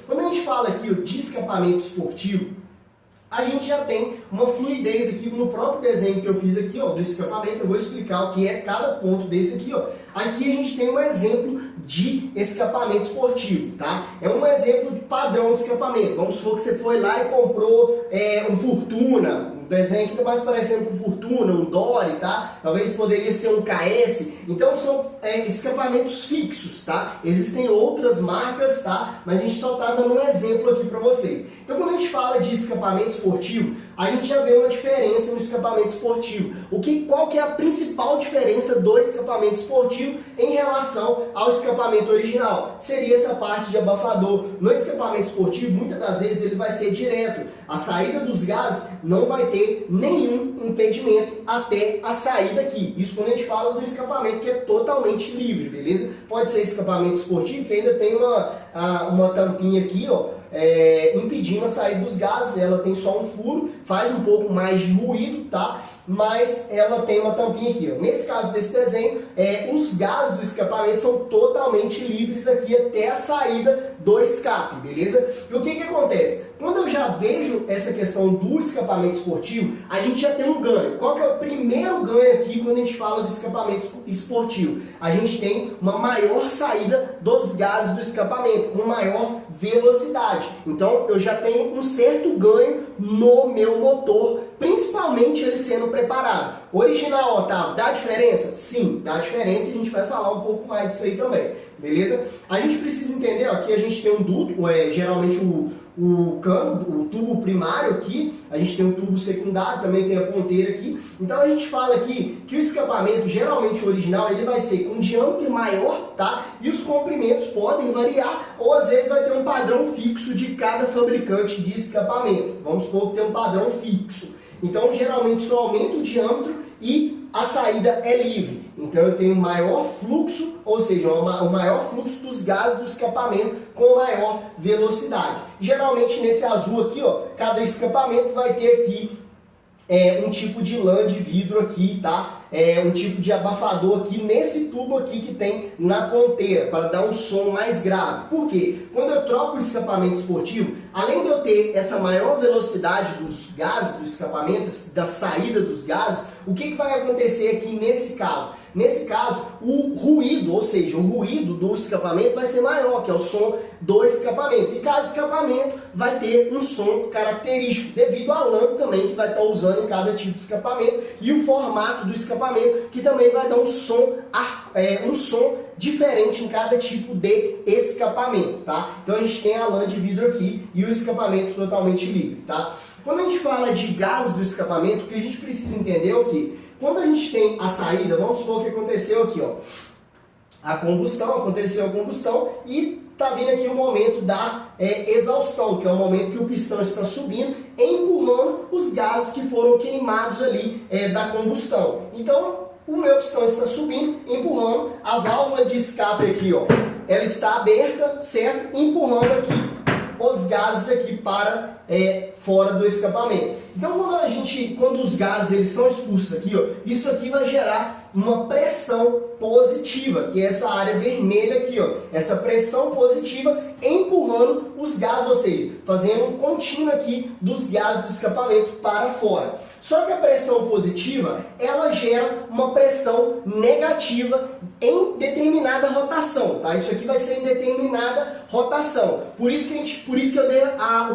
Quando a gente fala aqui de escapamento esportivo, a gente já tem uma fluidez aqui no próprio desenho que eu fiz aqui, ó, do escapamento. Eu vou explicar o que é cada ponto desse aqui, ó. Aqui a gente tem um exemplo de escapamento esportivo, tá? É um exemplo de padrão de escapamento. Vamos supor que você foi lá e comprou um Fortuna, um desenho que está mais parecendo com Fortuna, um Dory, tá? Talvez poderia ser um KS. Então são escapamentos fixos, tá? Existem outras marcas, tá? Mas a gente só está dando um exemplo aqui para vocês. Então quando a gente fala de escapamento esportivo, a gente já vê uma diferença no escapamento esportivo. Qual que é a principal diferença do escapamento esportivo em relação ao escapamento original? Seria essa parte de abafador. No escapamento esportivo, muitas das vezes ele vai ser direto. A saída dos gases não vai ter nenhum impedimento até a saída aqui. Isso quando a gente fala do escapamento que é totalmente livre, beleza? Pode ser escapamento esportivo que ainda tem uma tampinha aqui, ó, impedindo a saída dos gases. Ela tem só um furo, faz um pouco mais de ruído, tá? Mas ela tem uma tampinha aqui, ó. Nesse caso desse desenho, os gases do escapamento são totalmente livres aqui até a saída do escape, beleza? E o que acontece? Quando eu já vejo essa questão do escapamento esportivo, a gente já tem um ganho. Qual que é o primeiro ganho aqui quando a gente fala do escapamento esportivo? A gente tem uma maior saída dos gases do escapamento, com maior velocidade. Então eu já tenho um certo ganho no meu motor, principalmente ele sendo preparado. Original, Otávio, dá diferença? Sim, dá diferença e a gente vai falar um pouco mais disso aí também, beleza? A gente precisa entender, ó, que a gente tem um duto, geralmente o cano, o tubo primário aqui, a gente tem um tubo secundário, também tem a ponteira aqui. Então a gente fala aqui que o escapamento, geralmente o original, ele vai ser com diâmetro maior, tá? E os comprimentos podem variar, ou às vezes vai ter um padrão fixo de cada fabricante de escapamento. Vamos supor que tem um padrão fixo. Então geralmente só aumenta o diâmetro e a saída é livre. Então eu tenho maior fluxo, ou seja, o maior fluxo dos gases do escapamento com maior velocidade. Geralmente nesse azul aqui, ó, cada escapamento vai ter aqui um tipo de lã de vidro aqui, tá? Um tipo de abafador aqui nesse tubo aqui que tem na ponteira, para dar um som mais grave. Por quê? Quando eu troco o escapamento esportivo, além de eu ter essa maior velocidade dos gases do escapamento, da saída dos gases, o que vai acontecer aqui nesse caso? Nesse caso, o ruído, ou seja, o ruído do escapamento vai ser maior, que é o som do escapamento. E cada escapamento vai ter um som característico, devido à lã também que vai estar usando em cada tipo de escapamento, e o formato do escapamento, que também vai dar um som diferente em cada tipo de escapamento, tá? Então a gente tem a lã de vidro aqui e o escapamento totalmente livre, tá? Quando a gente fala de gases do escapamento, o que a gente precisa entender é o quê? Quando a gente tem a saída, vamos supor que aconteceu aqui, ó, aconteceu a combustão e tá vindo aqui o momento da exaustão, que é o momento que o pistão está subindo, empurrando os gases que foram queimados ali da combustão. Então, o meu pistão está subindo, empurrando, a válvula de escape aqui, ó, ela está aberta, certo? Empurrando aqui os gases aqui para fora do escapamento. Então quando os gases eles são expulsos aqui, ó, isso aqui vai gerar uma pressão positiva, que é essa área vermelha aqui, ó, essa pressão positiva empurrando os gases, ou seja, fazendo um contínuo aqui dos gases do escapamento para fora. Só que a pressão positiva, ela gera uma pressão negativa em determinada rotação, tá? Isso aqui vai ser em determinada rotação. Por isso que eu dei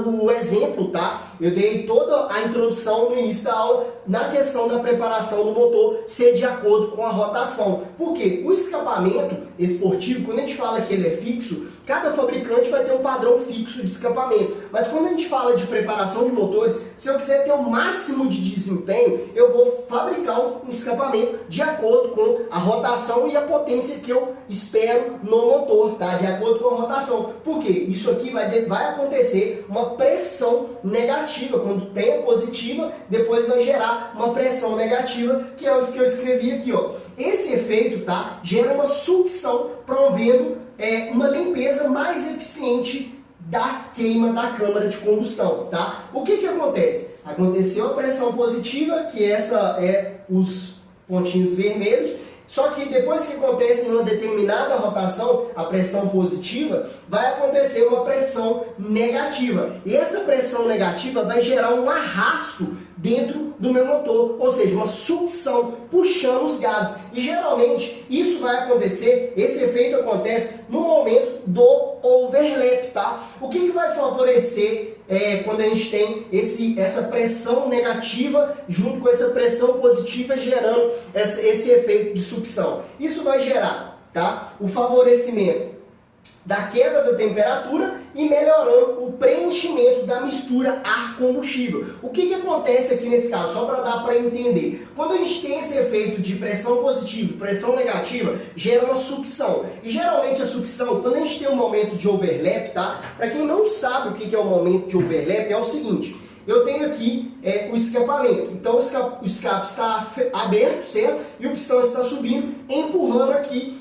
o exemplo, tá? Eu dei toda a introdução no início da aula na questão da preparação do motor ser de acordo com a rotação. Por quê? O escapamento esportivo, quando a gente fala que ele é fixo, cada fabricante vai ter um padrão fixo de escapamento. Mas quando a gente fala de preparação de motores, se eu quiser ter o máximo de desempenho, eu vou fabricar um escapamento de acordo com a rotação e a potência que eu espero no motor, tá? De acordo com a rotação. Por quê? Isso aqui vai acontecer uma pressão negativa. Quando tem a positiva, depois vai gerar uma pressão negativa, que é o que eu escrevi aqui, ó. Esse efeito, tá? Gera uma sucção, promovendo uma limpeza mais eficiente da queima da câmara de combustão, tá? O que acontece? Aconteceu a pressão positiva, que essa é os pontinhos vermelhos, Só que depois que acontece uma determinada rotação, a pressão positiva, vai acontecer uma pressão negativa. E essa pressão negativa vai gerar um arrasto dentro do meu motor, ou seja, uma sucção puxando os gases. E geralmente isso vai acontecer, esse efeito acontece no momento do overlap, tá? O que vai favorecer quando a gente tem essa pressão negativa junto com essa pressão positiva gerando esse efeito de sucção? Isso vai gerar, tá, o favorecimento da queda da temperatura e melhorando o preenchimento da mistura ar-combustível. O que acontece aqui nesse caso? Só para dar para entender. Quando a gente tem esse efeito de pressão positiva e pressão negativa, gera uma sucção. E geralmente a sucção, quando a gente tem um momento de overlap, tá? Para quem não sabe o que é o momento de overlap, é o seguinte. Eu tenho aqui o escapamento. Então o escape está aberto, certo? E o pistão está subindo, empurrando aqui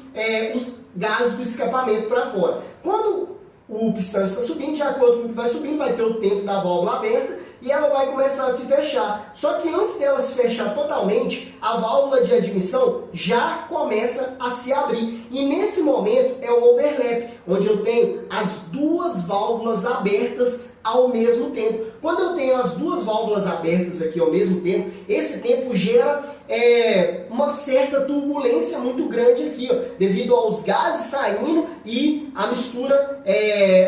os gases do escapamento para fora. Quando o pistão está subindo, de acordo com o que vai subindo, vai ter o tempo da válvula aberta e ela vai começar a se fechar. Só que antes dela se fechar totalmente, a válvula de admissão já começa a se abrir. E nesse momento é o overlap, onde eu tenho as duas válvulas abertas ao mesmo tempo. Quando eu tenho as duas válvulas abertas aqui ao mesmo tempo, esse tempo gera uma certa turbulência muito grande aqui, ó, devido aos gases saindo e a mistura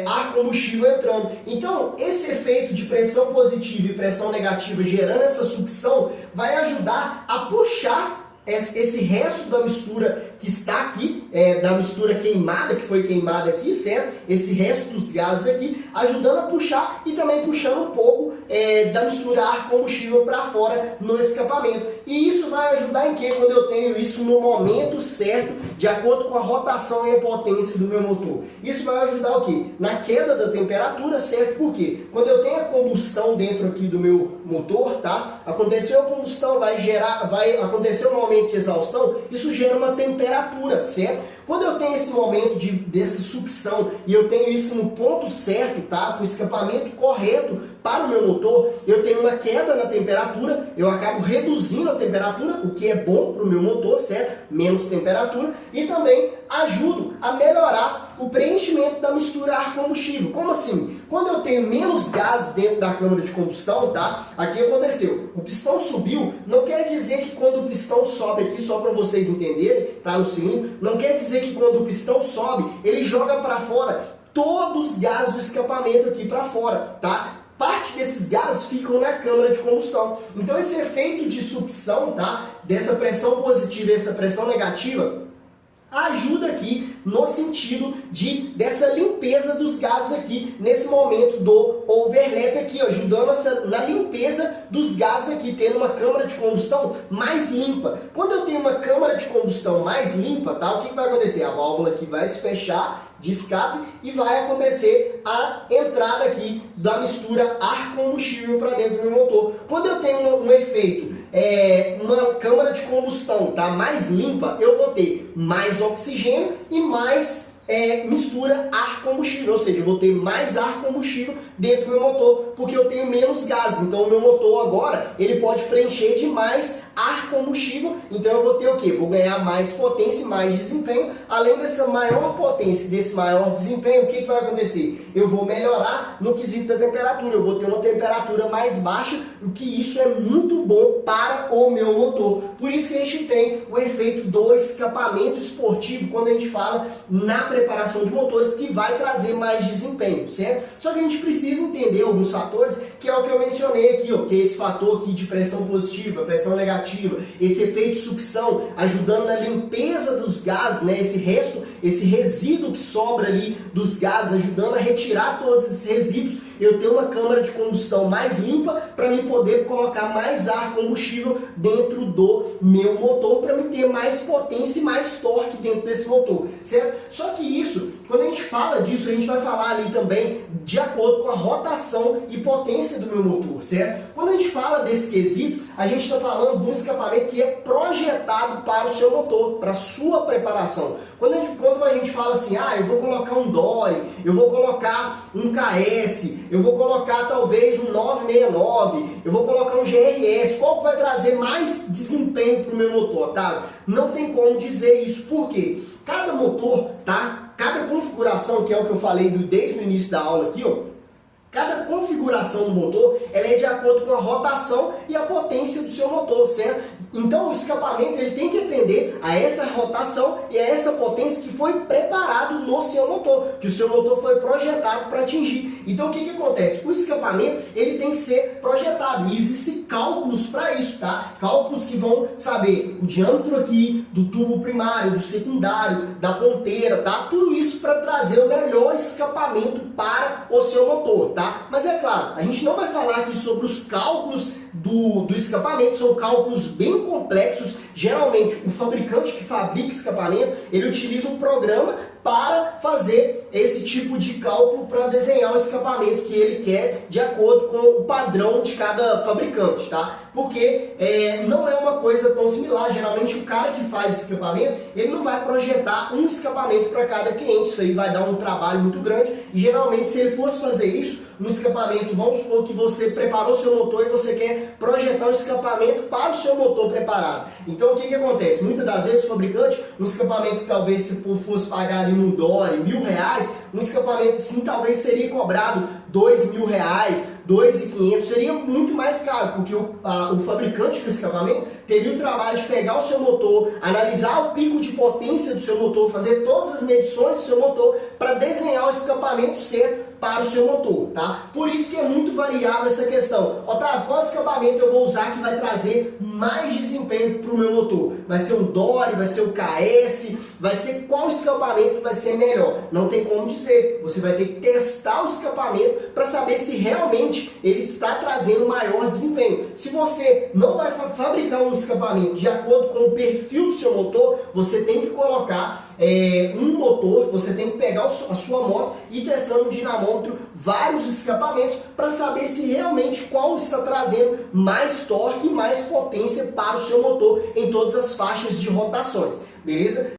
ar-combustível entrando. Então, esse efeito de pressão positiva e pressão negativa gerando essa sucção vai ajudar a puxar esse resto da mistura que está aqui, da mistura queimada, que foi queimada aqui, certo? Esse resto dos gases aqui, ajudando a puxar e também puxando um pouco da mistura ar-combustível para fora no escapamento. E isso vai ajudar em quê? Quando eu tenho isso no momento certo, de acordo com a rotação e a potência do meu motor. Isso vai ajudar o quê? Na queda da temperatura, certo? Por quê? Quando eu tenho a combustão dentro aqui do meu motor, tá? Aconteceu a combustão, vai acontecer um momento de exaustão, isso gera uma temperatura, certo? Quando eu tenho esse momento dessa sucção e eu tenho isso no ponto certo, tá? Com o escapamento correto para o meu motor, eu tenho uma queda na temperatura, eu acabo reduzindo a temperatura, o que é bom para o meu motor, certo? Menos temperatura, e também ajudo a melhorar o preenchimento da mistura ar-combustível. Como assim? Quando eu tenho menos gases dentro da câmara de combustão, tá? Aqui aconteceu, o pistão subiu, não quer dizer que quando o pistão sobe aqui, só para vocês entenderem, tá? No cilindro, não quer dizer que quando o pistão sobe, ele joga para fora todos os gases do escapamento aqui para fora, tá? Parte desses gases ficam na câmara de combustão. Então esse efeito de sucção, tá? Dessa pressão positiva e essa pressão negativa, ajuda aqui no sentido dessa limpeza dos gases aqui, nesse momento do overlap aqui, ó, ajudando na limpeza dos gases aqui, tendo uma câmara de combustão mais limpa. Quando eu tenho uma câmara de combustão mais limpa, tá, o que vai acontecer? A válvula aqui vai se fechar de escape e vai acontecer a entrada aqui da mistura ar-combustível para dentro do meu motor. Quando eu tenho um efeito, uma câmara de combustão tá mais limpa, eu vou ter mais oxigênio e mais mistura ar-combustível, ou seja, eu vou ter mais ar-combustível dentro do meu motor, porque eu tenho menos gases. Então o meu motor agora, ele pode preencher de mais ar-combustível, então eu vou ter o quê? Vou ganhar mais potência e mais desempenho. Além dessa maior potência, desse maior desempenho, o que vai acontecer? Eu vou melhorar no quesito da temperatura, eu vou ter uma temperatura mais baixa, o que isso é muito bom para o meu motor. Por isso que a gente tem o efeito do escapamento esportivo, quando a gente fala na preparação de motores, que vai trazer mais desempenho, certo? Só que a gente precisa entender alguns fatores, que é o que eu mencionei aqui, ó, que é esse fator aqui de pressão positiva, pressão negativa, esse efeito sucção, ajudando na limpeza dos gases, né? Esse resíduo que sobra ali dos gases, ajudando a retirar todos esses resíduos. Eu tenho uma câmara de combustão mais limpa para mim poder colocar mais ar combustível dentro do meu motor, para mim ter mais potência e mais torque dentro desse motor, certo? Só que isso, quando a gente fala disso, a gente vai falar ali também de acordo com a rotação e potência do meu motor, certo? Quando a gente fala desse quesito, a gente está falando de um escapamento que é projetado para o seu motor, para a sua preparação. Quando a gente fala assim, eu vou colocar um Dory, eu vou colocar um KS, eu vou colocar talvez um 969, eu vou colocar um GRS, qual que vai trazer mais desempenho para o meu motor, Otávio? Não tem como dizer isso, por quê? Cada motor, tá? Cada configuração, que é o que eu falei desde o início da aula aqui, ó, cada configuração do motor, ela é de acordo com a rotação e a potência do seu motor, certo? Então o escapamento ele tem que atender a essa rotação e a essa potência que foi preparado no seu motor, que o seu motor foi projetado para atingir. Então o que acontece? O escapamento ele tem que ser projetado e existem cálculos para isso, tá? Cálculos que vão saber o diâmetro aqui do tubo primário, do secundário, da ponteira, tá? Tudo isso para trazer o melhor escapamento para o seu motor, tá? Mas é claro, a gente não vai falar aqui sobre os cálculos do escapamento, são cálculos bem complexos. Geralmente o fabricante que fabrica escapamento, ele utiliza um programa para fazer esse tipo de cálculo, para desenhar o escapamento que ele quer de acordo com o padrão de cada fabricante, tá? Porque não é uma coisa tão similar. Geralmente o cara que faz escapamento, ele não vai projetar um escapamento para cada cliente, isso aí vai dar um trabalho muito grande, e geralmente se ele fosse fazer isso, no escapamento, vamos supor que você preparou seu motor e você quer projetar um escapamento para o seu motor preparado. Então o que acontece? Muitas das vezes o fabricante, um escapamento que talvez se fosse pagar ali no Dore R$1.000, um escapamento assim talvez seria cobrado R$2.000, R$2.500, seria muito mais caro, porque o fabricante do escapamento teria o trabalho de pegar o seu motor, analisar o pico de potência do seu motor, fazer todas as medições do seu motor para desenhar o escapamento certo para o seu motor, tá? Por isso que é muito variável essa questão. Otávio, qual escapamento eu vou usar que vai trazer mais desempenho para o meu motor? Vai ser um Dore, vai ser o KS, vai ser qual escapamento que vai ser melhor? Não tem como dizer. Você vai ter que testar o escapamento para saber se realmente ele está trazendo maior desempenho. Se você não vai fabricar um escapamento de acordo com o perfil do seu motor, você tem que colocar um motor, você tem que pegar a sua moto e ir testando no dinamômetro vários escapamentos para saber se realmente qual está trazendo mais torque e mais potência para o seu motor em todas as faixas de rotações, beleza?